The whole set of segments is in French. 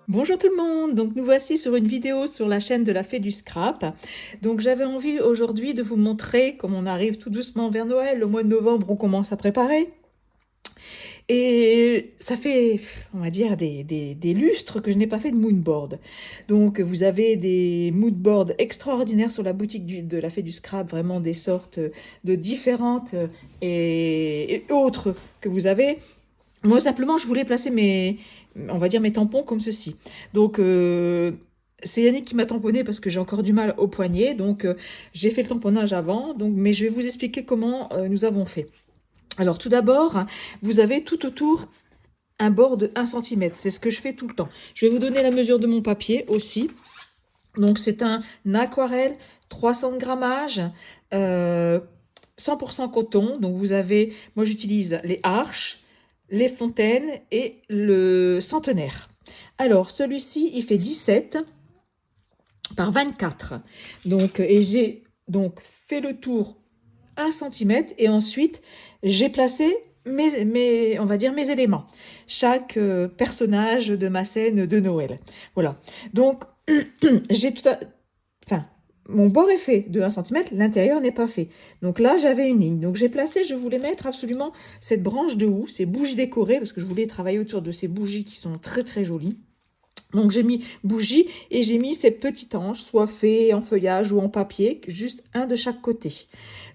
Bonjour tout le monde, donc nous voici sur une vidéo sur la chaîne de la Fée du Scrap. Donc j'avais envie aujourd'hui de vous montrer, comme on arrive tout doucement vers Noël, le mois de novembre on commence à préparer. Et ça fait, on va dire, des lustres que je n'ai pas fait de moodboard. Donc vous avez des moodboards extraordinaires sur la boutique de la Fée du Scrap, vraiment des sortes de différentes et autres que vous avez. Moi, simplement, je voulais placer on va dire mes tampons comme ceci. Donc, c'est Yannick qui m'a tamponné parce que j'ai encore du mal au poignet. Donc, j'ai fait le tamponnage avant. Donc, mais je vais vous expliquer comment nous avons fait. Alors, tout d'abord, vous avez tout autour un bord de 1 cm. C'est ce que je fais tout le temps. Je vais vous donner la mesure de mon papier aussi. Donc, c'est un aquarelle 300 grammages. 100% coton, donc vous avez, moi j'utilise les arches, les fontaines et le centenaire. Alors celui-ci il fait 17 par 24, donc et j'ai donc fait le tour 1 cm et ensuite j'ai placé on va dire mes éléments, chaque personnage de ma scène de Noël. Voilà, donc j'ai tout à... Enfin, mon bord est fait de 1 cm, l'intérieur n'est pas fait. Donc là, j'avais une ligne. Donc j'ai placé, je voulais mettre absolument cette branche de houx, ces bougies décorées, parce que je voulais travailler autour de ces bougies qui sont très très jolies. Donc j'ai mis bougies et j'ai mis ces petits anges, soit faits en feuillage ou en papier, juste un de chaque côté.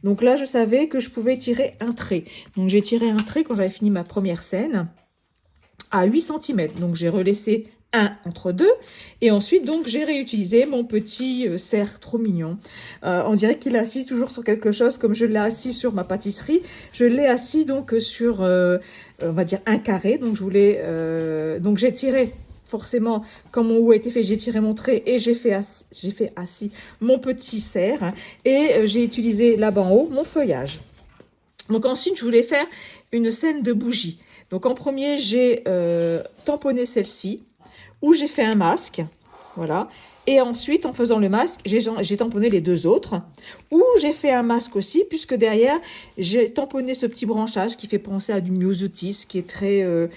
Donc là, je savais que je pouvais tirer un trait. Donc j'ai tiré un trait quand j'avais fini ma première scène à 8 cm. Donc j'ai relaissé un entre deux et ensuite donc j'ai réutilisé mon petit cerf trop mignon. On dirait qu'il est assis toujours sur quelque chose, comme je l'ai assis sur ma pâtisserie. Je l'ai assis donc sur on va dire un carré. Donc je voulais donc j'ai tiré forcément, comme mon haut a été fait, j'ai tiré mon trait et j'ai fait assis mon petit cerf et j'ai utilisé là-bas en haut mon feuillage. Donc ensuite, je voulais faire une scène de bougies. Donc en premier, j'ai tamponné celle-ci, où j'ai fait un masque, voilà. Et ensuite, en faisant le masque, j'ai tamponné les deux autres, où j'ai fait un masque aussi, puisque derrière, j'ai tamponné ce petit branchage qui fait penser à du myosotis, qui est très... je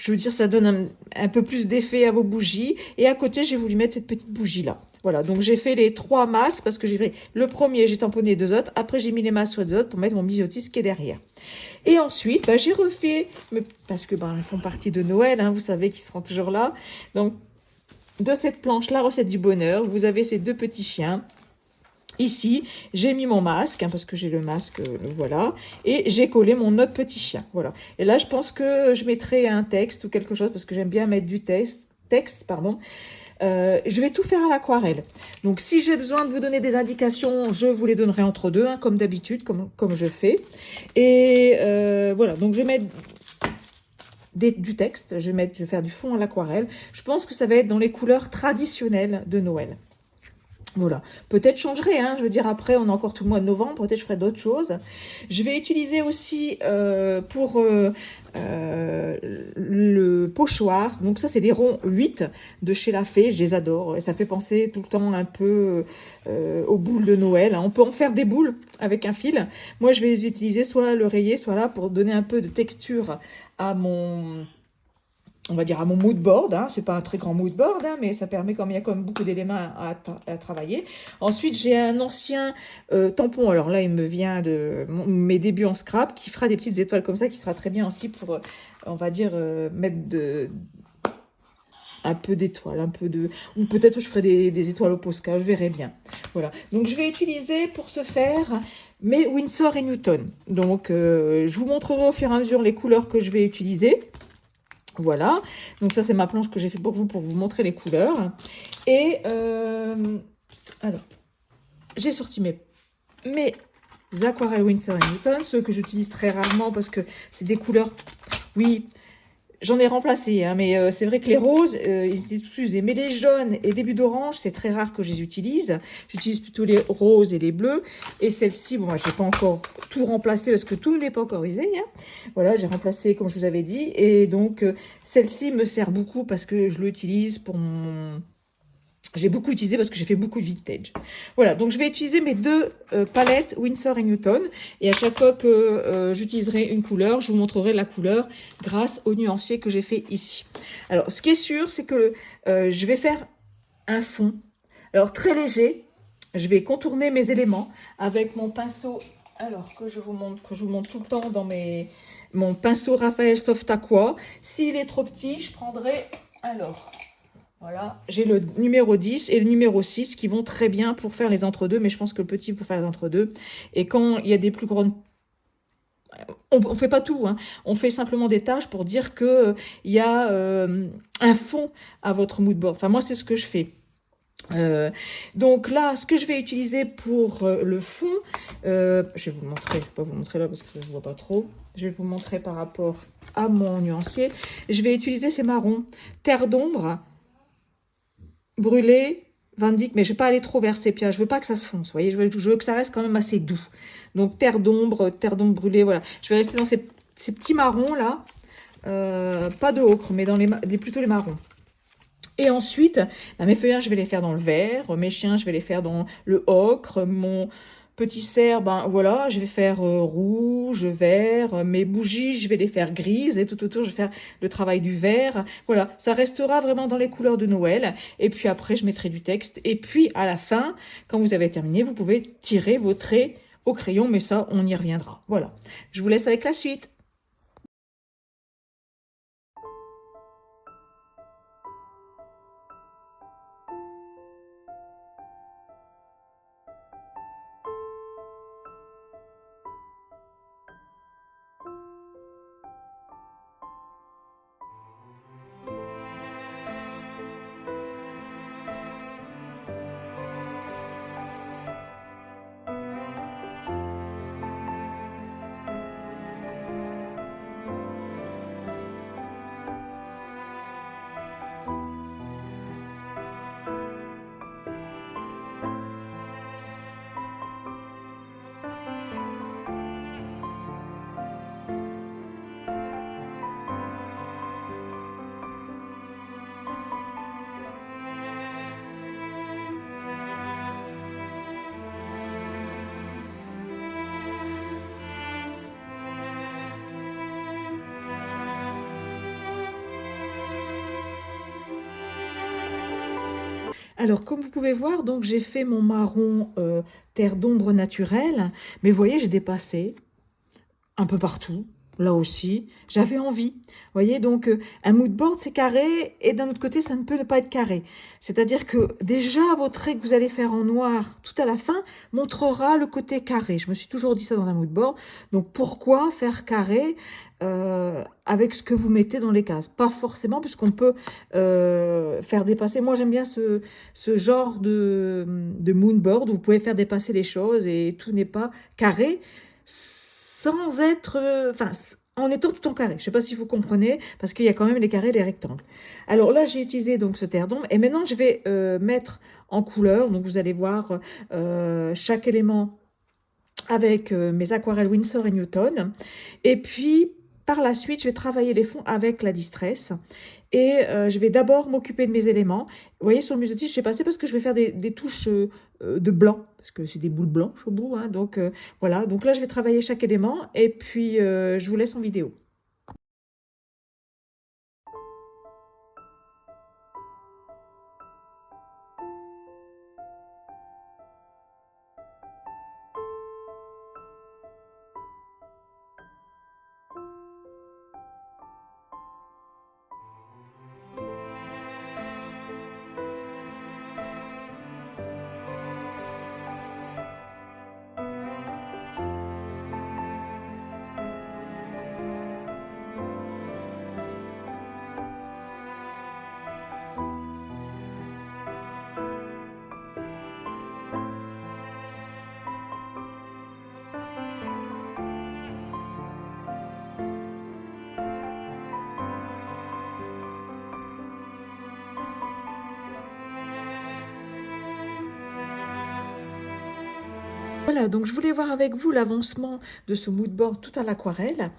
veux dire, ça donne un peu plus d'effet à vos bougies. Et à côté, j'ai voulu mettre cette petite bougie-là. Voilà, donc j'ai fait les 3 masques parce que j'ai fait le premier, j'ai tamponné les 2 autres. Après, j'ai mis les masques sur les autres pour mettre mon myosotis qui est derrière. Et ensuite, bah, j'ai refait, parce que ils font partie de Noël, hein, vous savez qu'ils seront toujours là. Donc, de cette planche, la recette du bonheur, vous avez ces 2 petits chiens. Ici, j'ai mis mon masque, hein, parce que j'ai le masque, voilà, et j'ai collé mon autre petit chien, voilà. Et là, je pense que je mettrai un texte ou quelque chose, parce que j'aime bien mettre du texte, pardon. Je vais tout faire à l'aquarelle. Donc, si j'ai besoin de vous donner des indications, je vous les donnerai entre deux, hein, comme d'habitude, comme je fais. Et voilà, donc je vais mettre du texte, je vais faire du fond à l'aquarelle. Je pense que ça va être dans les couleurs traditionnelles de Noël. Voilà, peut-être changerai, hein, je veux dire après on a encore tout le mois de novembre, peut-être je ferai d'autres choses. Je vais utiliser aussi pour le pochoir, donc ça c'est des ronds 8 de chez La Fée, je les adore, et ça fait penser tout le temps un peu aux boules de Noël, hein. On peut en faire des boules avec un fil, moi je vais les utiliser soit l'oreiller, soit là pour donner un peu de texture à mon... on va dire à mon mood board, hein. C'est pas un très grand mood board, hein, mais ça permet il y a quand même beaucoup d'éléments à travailler. Ensuite, j'ai un ancien tampon, alors là, il me vient de mes débuts en scrap, qui fera des petites étoiles comme ça, qui sera très bien aussi pour, on va dire, mettre un peu d'étoiles, un peu de... Ou peut-être je ferai des étoiles au Posca, je verrai bien. Voilà, donc je vais utiliser pour ce faire mes Winsor et Newton. Donc, je vous montrerai au fur et à mesure les couleurs que je vais utiliser. Voilà, donc ça c'est ma planche que j'ai fait pour vous montrer les couleurs. Et alors, j'ai sorti mes aquarelles Winsor & Newton, ceux que j'utilise très rarement parce que c'est des couleurs, oui, j'en ai remplacé, hein, mais c'est vrai que les roses, ils étaient tous usés. Mais les jaunes et début d'orange, c'est très rare que je les utilise. J'utilise plutôt les roses et les bleus. Et celle-ci, bon, moi, je n'ai pas encore tout remplacé parce que tout n'est pas encore usé, hein. Voilà, j'ai remplacé comme je vous avais dit. Et donc, celle-ci me sert beaucoup parce que je l'utilise pour J'ai beaucoup utilisé parce que j'ai fait beaucoup de vintage. Voilà, donc je vais utiliser mes deux palettes Winsor & Newton. Et à chaque fois que j'utiliserai une couleur, je vous montrerai la couleur grâce au nuancier que j'ai fait ici. Alors, ce qui est sûr, c'est que je vais faire un fond. Alors, très léger. Je vais contourner mes éléments avec mon pinceau. Alors, que je vous montre tout le temps dans mon pinceau Raphaël Soft Aqua. S'il est trop petit, je prendrai... Alors... Voilà, j'ai le numéro 10 et le numéro 6 qui vont très bien pour faire les entre-deux, mais je pense que le petit pour faire les entre-deux. Et quand il y a des plus grandes... On ne fait pas tout, hein. On fait simplement des tâches pour dire qu'il y a un fond à votre mood board. Enfin, moi, c'est ce que je fais. Donc là, ce que je vais utiliser pour le fond, je vais vous le montrer, je ne vais pas vous le montrer là parce que ça ne se voit pas trop. Je vais vous montrer par rapport à mon nuancier. Je vais utiliser ces marrons, terre d'ombre, brûlé, Van Dyck, mais je ne vais pas aller trop vers sépia. Je ne veux pas que ça se fonce, vous voyez. Je veux que ça reste quand même assez doux. Donc terre d'ombre brûlée, voilà. Je vais rester dans ces petits marrons là. Pas de ocre, mais dans plutôt les marrons. Et ensuite, bah, mes feuillages, je vais les faire dans le vert. Mes chiens, je vais les faire dans le ocre. Mon petit cerf, ben voilà, je vais faire rouge, vert. Mes bougies, je vais les faire grises. Et tout autour, je vais faire le travail du vert. Voilà, ça restera vraiment dans les couleurs de Noël. Et puis après, je mettrai du texte. Et puis, à la fin, quand vous avez terminé, vous pouvez tirer vos traits au crayon. Mais ça, on y reviendra. Voilà, je vous laisse avec la suite. Alors, comme vous pouvez voir, donc j'ai fait mon marron terre d'ombre naturelle. Mais vous voyez, j'ai dépassé un peu partout. Là aussi, j'avais envie. Vous voyez, donc un mood board, c'est carré. Et d'un autre côté, ça ne peut ne pas être carré. C'est-à-dire que déjà, vos traits que vous allez faire en noir tout à la fin montrera le côté carré. Je me suis toujours dit ça dans un mood board. Donc, pourquoi faire carré avec ce que vous mettez dans les cases? Pas forcément, puisqu'on peut faire dépasser. Moi, j'aime bien ce genre de moonboard où vous pouvez faire dépasser les choses et tout n'est pas carré sans être, enfin, en étant tout en carré. Je ne sais pas si vous comprenez, parce qu'il y a quand même les carrés et les rectangles. Alors là, j'ai utilisé donc ce terre d'ombre, et maintenant je vais mettre en couleur. Donc vous allez voir chaque élément avec mes aquarelles Winsor & Newton. Et puis, par la suite, je vais travailler les fonds avec la Distress. Et je vais d'abord m'occuper de mes éléments. Vous voyez, sur le museau-tige, j'ai passé parce que je vais faire des touches de blanc, parce que c'est des boules blanches au bout. Hein, donc voilà, donc là, je vais travailler chaque élément. Et puis, je vous laisse en vidéo. Voilà, donc je voulais voir avec vous l'avancement de ce mood board tout à l'aquarelle.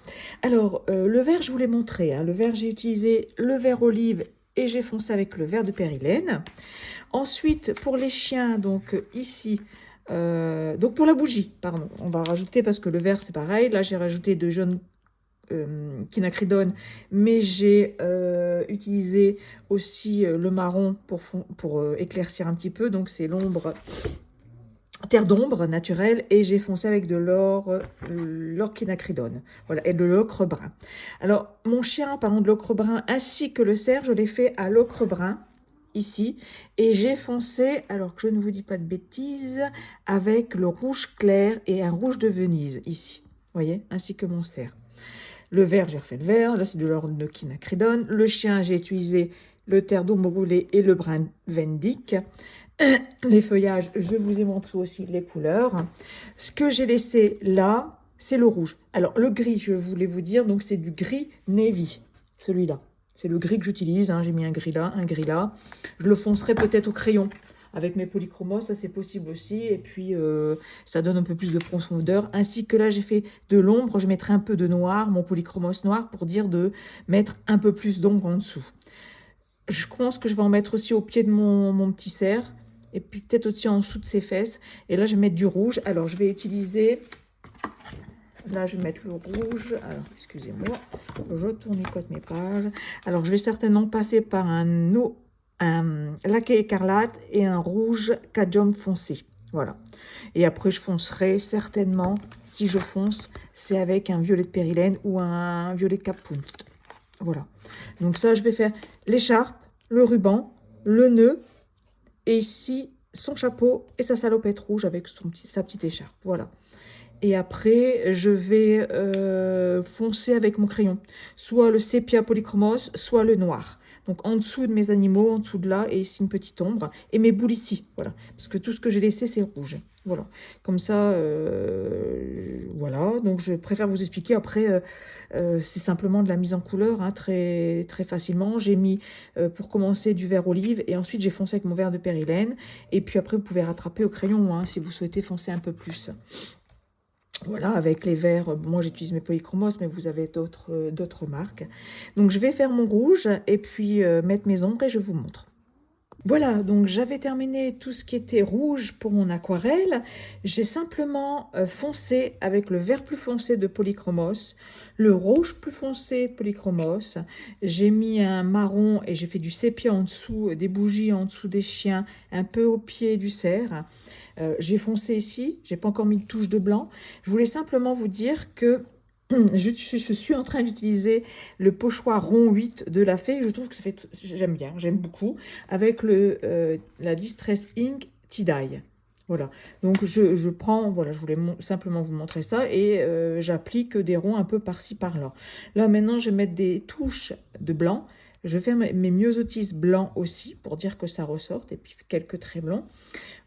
Alors, le vert, je vous l'ai montré. Hein. Le vert, j'ai utilisé le vert olive et j'ai foncé avec le vert de périlène. Ensuite, pour les chiens, donc ici, donc pour la bougie, pardon, on va rajouter parce que le vert c'est pareil. Là, j'ai rajouté de jaune quinacridone, mais j'ai utilisé aussi le marron pour éclaircir un petit peu. Donc c'est l'ombre, terre d'ombre naturelle, et j'ai foncé avec de l'or quinacridone, voilà, et de l'ocre brun. Alors mon chien, parlant de l'ocre brun, ainsi que le cerf, je l'ai fait à l'ocre brun ici, et j'ai foncé, alors que je ne vous dis pas de bêtises, avec le rouge clair et un rouge de Venise ici, vous voyez, ainsi que mon cerf. Le vert, j'ai refait le vert, là c'est de l'or de quinacridone. Le chien, j'ai utilisé le terre d'ombre brûlée et le brun Vendic. Les feuillages, je vous ai montré aussi les couleurs. Ce que j'ai laissé là, c'est le rouge. Alors le gris, je voulais vous dire, donc c'est du gris navy, celui-là. C'est le gris que j'utilise, hein. J'ai mis un gris là, un gris là. Je le foncerai peut-être au crayon. Avec mes polychromos, ça c'est possible aussi. Et puis, ça donne un peu plus de profondeur. Ainsi que là, j'ai fait de l'ombre. Je mettrai un peu de noir, mon polychromos noir, pour dire de mettre un peu plus d'ombre en dessous. Je pense que je vais en mettre aussi au pied de mon petit cerf. Et puis peut-être aussi en dessous de ses fesses. Et là, je vais mettre du rouge. Alors, je vais utiliser... Là, je vais mettre le rouge. Alors, excusez-moi. Je tournicote mes pages. Alors, je vais certainement passer par un laqué écarlate et un rouge cadmium foncé. Voilà. Et après, je foncerai certainement, si je fonce, c'est avec un violet de périlène ou un violet Cap-Punt. Voilà. Donc ça, je vais faire l'écharpe, le ruban, le nœud, et ici, son chapeau et sa salopette rouge avec sa petite écharpe. Voilà. Et après, je vais foncer avec mon crayon. Soit le sépia polychromos, soit le noir. Donc en dessous de mes animaux, en dessous de là, et ici une petite ombre. Et mes boules ici, voilà. Parce que tout ce que j'ai laissé, c'est rouge. Voilà. Comme ça, voilà. Donc je préfère vous expliquer. Après, c'est simplement de la mise en couleur, hein, très, très facilement. J'ai mis, pour commencer, du vert olive. Et ensuite, j'ai foncé avec mon vert de périlène. Et puis après, vous pouvez rattraper au crayon, hein, si vous souhaitez foncer un peu plus. Voilà, avec les verts, moi j'utilise mes polychromos, mais vous avez d'autres marques. Donc je vais faire mon rouge et puis mettre mes ombres et je vous montre. Voilà, donc j'avais terminé tout ce qui était rouge pour mon aquarelle. J'ai simplement foncé avec le vert plus foncé de polychromos, le rouge plus foncé de polychromos. J'ai mis un marron et j'ai fait du sépia en dessous, des bougies en dessous des chiens, un peu au pied du cerf. J'ai foncé ici, j'ai pas encore mis de touche de blanc. Je voulais simplement vous dire que je suis en train d'utiliser le pochoir rond 8 de la Fée. Je trouve que ça fait, j'aime bien, j'aime beaucoup, avec la Distress Ink Tie-Dye. Voilà, donc je prends, voilà, je voulais simplement vous montrer ça, et j'applique des ronds un peu par-ci par-là. Là maintenant, je vais mettre des touches de blanc. Je vais faire mes myosotis blancs aussi, pour dire que ça ressorte, et puis quelques traits blancs.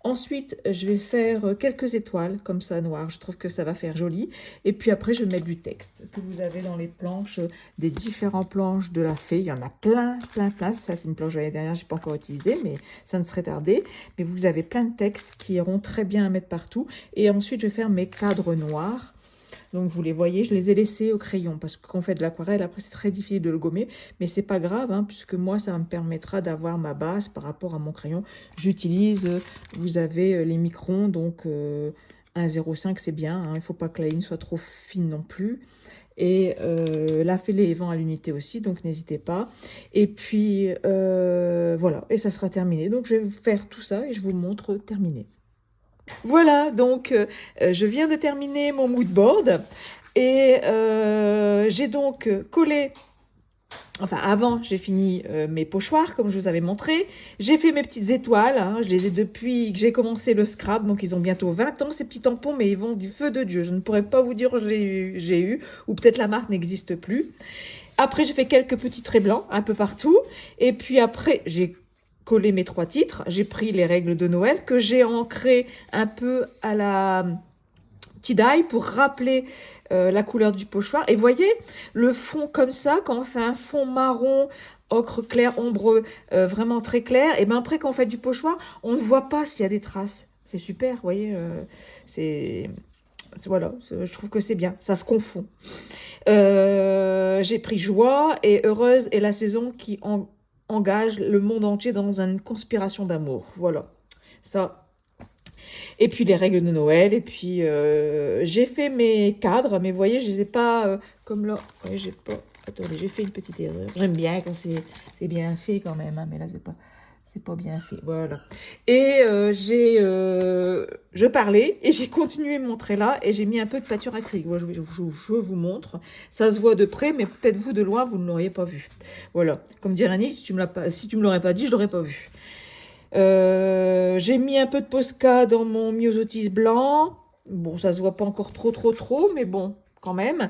Ensuite, je vais faire quelques étoiles, comme ça, noires. Je trouve que ça va faire joli. Et puis après, je vais mettre du texte que vous avez dans les planches, des différentes planches de la Fée. Il y en a plein, plein, plein. Ça, c'est une planche de l'année dernière, je n'ai pas encore utilisée, mais ça ne serait tardé. Mais vous avez plein de textes qui iront très bien à mettre partout. Et ensuite, je vais faire mes cadres noirs. Donc, vous les voyez, je les ai laissés au crayon parce que quand on fait de l'aquarelle, après, c'est très difficile de le gommer. Mais c'est pas grave, hein, puisque moi, ça me permettra d'avoir ma base par rapport à mon crayon. J'utilise, vous avez les microns, donc 1,05, c'est bien. Hein, il ne faut pas que la ligne soit trop fine non plus. Et la fêlée est vend à l'unité aussi, donc n'hésitez pas. Et puis, voilà, et ça sera terminé. Donc, je vais vous faire tout ça et je vous montre terminé. Voilà, donc je viens de terminer mon mood board et j'ai donc collé, enfin avant j'ai fini mes pochoirs comme je vous avais montré, j'ai fait mes petites étoiles, hein, je les ai depuis que j'ai commencé le scrap, donc ils ont bientôt 20 ans ces petits tampons, mais ils vont du feu de Dieu, je ne pourrais pas vous dire j'ai eu, ou peut-être la marque n'existe plus. Après j'ai fait quelques petits traits blancs un peu partout, et puis après j'ai collé mes 3 titres. J'ai pris les règles de Noël que j'ai ancrées un peu à la tie-dye pour rappeler la couleur du pochoir. Et voyez, le fond comme ça, quand on fait un fond marron, ocre clair, ombreux, vraiment très clair, et bien après quand on fait du pochoir, on ne voit pas s'il y a des traces. C'est super, vous voyez, voilà, je trouve que c'est bien, ça se confond. J'ai pris joie et heureuse et la saison qui engage le monde entier dans une conspiration d'amour. Voilà, ça. Et puis les règles de Noël, et puis j'ai fait mes cadres, mais vous voyez, je les ai pas comme là. Ouais, j'ai pas. Attendez, j'ai fait une petite erreur. J'aime bien quand c'est bien fait quand même, hein, mais là c'est pas bien fait. Voilà. Et je parlais et j'ai continué à montrer là et j'ai mis un peu de peinture acrylique. Voilà, je vous montre. Ça se voit de près, mais peut-être vous de loin, vous ne l'auriez pas vu. Voilà. Comme dirait Annie, si tu me l'aurais pas dit, je l'aurais pas vu. J'ai mis un peu de Posca dans mon myosotis blanc. Bon, ça se voit pas encore trop, mais bon, quand même.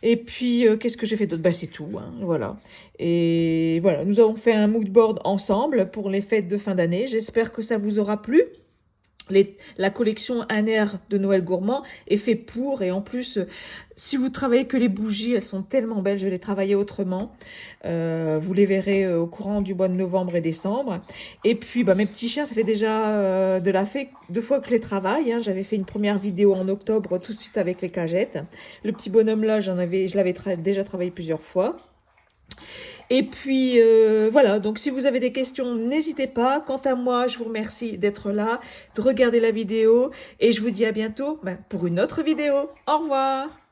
Et puis, qu'est-ce que j'ai fait d'autre? Bah, c'est tout, hein, voilà. Et voilà, nous avons fait un mood board ensemble pour les fêtes de fin d'année. J'espère que ça vous aura plu. La collection Un air de Noël gourmand est fait pour, et en plus, si vous travaillez que les bougies, elles sont tellement belles, je vais les travailler autrement. Vous les verrez au courant du mois de novembre et décembre. Et puis, bah, mes petits chiens, ça fait déjà de la fée 2 fois que je les travaille, hein. J'avais fait une première vidéo en octobre, tout de suite avec les cagettes. Le petit bonhomme là, je l'avais déjà travaillé plusieurs fois. Et puis voilà, donc si vous avez des questions, n'hésitez pas. Quant à moi, je vous remercie d'être là, de regarder la vidéo et je vous dis à bientôt pour une autre vidéo. Au revoir!